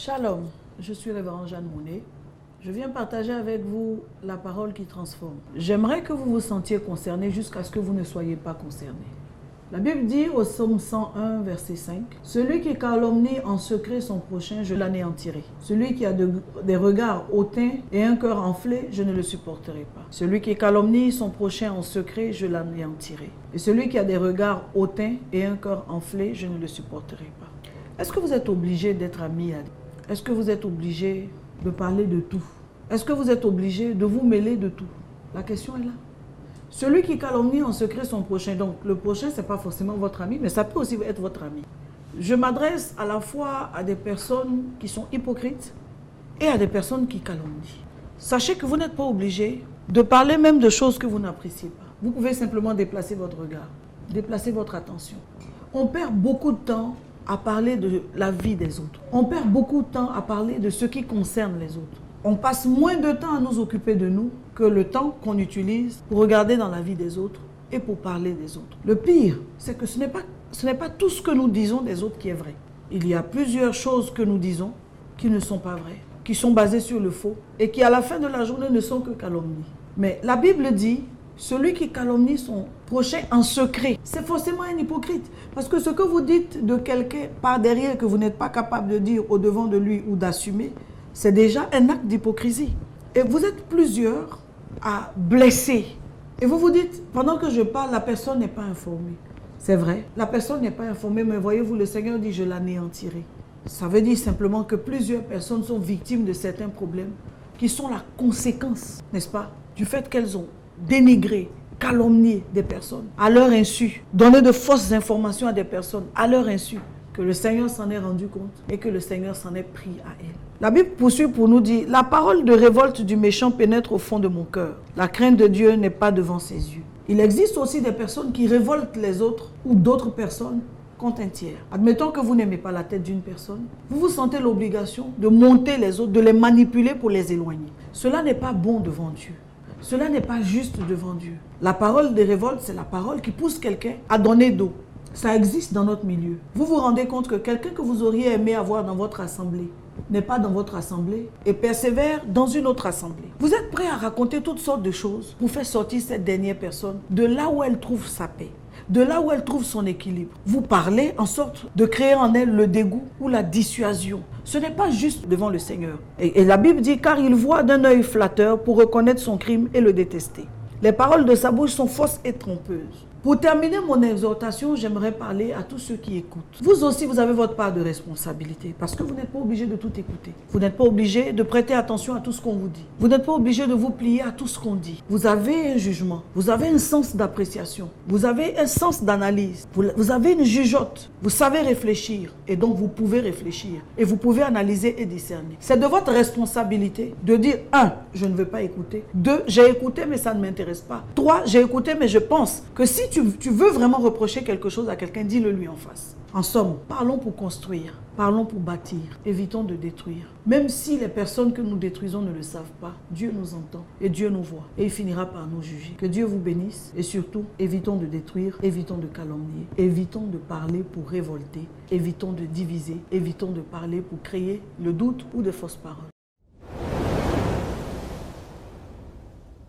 Shalom, je suis Révérend Jeanne Mounet. Je viens partager avec vous la parole qui transforme. J'aimerais que vous vous sentiez concerné jusqu'à ce que vous ne soyez pas concerné. La Bible dit au psaume 101, verset 5, « Celui qui calomnie en secret son prochain, je l'anéantirai. Celui qui a des regards hautains et un cœur enflé, je ne le supporterai pas. Celui qui calomnie son prochain en secret, je l'anéantirai. Et celui qui a des regards hautains et un cœur enflé, je ne le supporterai pas. » Est-ce que vous êtes obligé d'être ami à lui? Est-ce que vous êtes obligé de parler de tout? Est-ce que vous êtes obligé de vous mêler de tout? La question est là. Celui qui calomnie en secret son prochain, donc le prochain, ce n'est pas forcément votre ami, mais ça peut aussi être votre ami. Je m'adresse à la fois à des personnes qui sont hypocrites et à des personnes qui calomnient. Sachez que vous n'êtes pas obligé de parler même de choses que vous n'appréciez pas. Vous pouvez simplement déplacer votre regard, déplacer votre attention. On perd beaucoup de temps à parler de la vie des autres. On perd beaucoup de temps à parler de ce qui concerne les autres. On passe moins de temps à nous occuper de nous que le temps qu'on utilise pour regarder dans la vie des autres et pour parler des autres. Le pire, c'est que ce n'est pas tout ce que nous disons des autres qui est vrai. Il y a plusieurs choses que nous disons qui ne sont pas vraies, qui sont basées sur le faux et qui à la fin de la journée ne sont que calomnies. Mais la Bible dit, celui qui calomnie son prochain en secret, c'est forcément un hypocrite. Parce que ce que vous dites de quelqu'un par derrière que vous n'êtes pas capable de dire au devant de lui ou d'assumer, c'est déjà un acte d'hypocrisie. Et vous êtes plusieurs à blesser. Et vous vous dites, pendant que je parle, la personne n'est pas informée. C'est vrai, la personne n'est pas informée, mais voyez-vous, le Seigneur dit, je l'anéantirai. Ça veut dire simplement que plusieurs personnes sont victimes de certains problèmes qui sont la conséquence, n'est-ce pas, du fait qu'elles ont dénigré, calomnié des personnes à leur insu, donné de fausses informations à des personnes à leur insu, que le Seigneur s'en est rendu compte et que le Seigneur s'en est pris à elle. La Bible poursuit pour nous dire, la parole de révolte du méchant pénètre au fond de mon cœur. La crainte de Dieu n'est pas devant ses yeux. Il existe aussi des personnes qui révoltent les autres ou d'autres personnes contre un tiers. Admettons que vous n'aimez pas la tête d'une personne, vous vous sentez l'obligation de monter les autres, de les manipuler pour les éloigner. Cela n'est pas bon devant Dieu. Cela n'est pas juste devant Dieu. La parole des révoltes, c'est la parole qui pousse quelqu'un à donner dos. Ça existe dans notre milieu. Vous vous rendez compte que quelqu'un que vous auriez aimé avoir dans votre assemblée n'est pas dans votre assemblée et persévère dans une autre assemblée. Vous êtes prêt à raconter toutes sortes de choses pour faire sortir cette dernière personne de là où elle trouve sa paix, de là où elle trouve son équilibre. Vous parlez en sorte de créer en elle le dégoût ou la dissuasion. Ce n'est pas juste devant le Seigneur. Et la Bible dit, car il voit d'un œil flatteur pour reconnaître son crime et le détester. Les paroles de sa bouche sont fausses et trompeuses. Pour terminer mon exhortation, j'aimerais parler à tous ceux qui écoutent. Vous aussi, vous avez votre part de responsabilité parce que vous n'êtes pas obligé de tout écouter. Vous n'êtes pas obligé de prêter attention à tout ce qu'on vous dit. Vous n'êtes pas obligé de vous plier à tout ce qu'on dit. Vous avez un jugement. Vous avez un sens d'appréciation. Vous avez un sens d'analyse. Vous avez une jugeote. Vous savez réfléchir et donc vous pouvez réfléchir et vous pouvez analyser et discerner. C'est de votre responsabilité de dire 1, je ne veux pas écouter. 2, j'ai écouté mais ça ne m'intéresse pas. 3, j'ai écouté mais je pense que si tu veux vraiment reprocher quelque chose à quelqu'un, dis-le lui en face. En somme, parlons pour construire, parlons pour bâtir, évitons de détruire. Même si les personnes que nous détruisons ne le savent pas, Dieu nous entend et Dieu nous voit et il finira par nous juger. Que Dieu vous bénisse et surtout, évitons de détruire, évitons de calomnier, évitons de parler pour révolter, évitons de diviser, évitons de parler pour créer le doute ou de fausses paroles.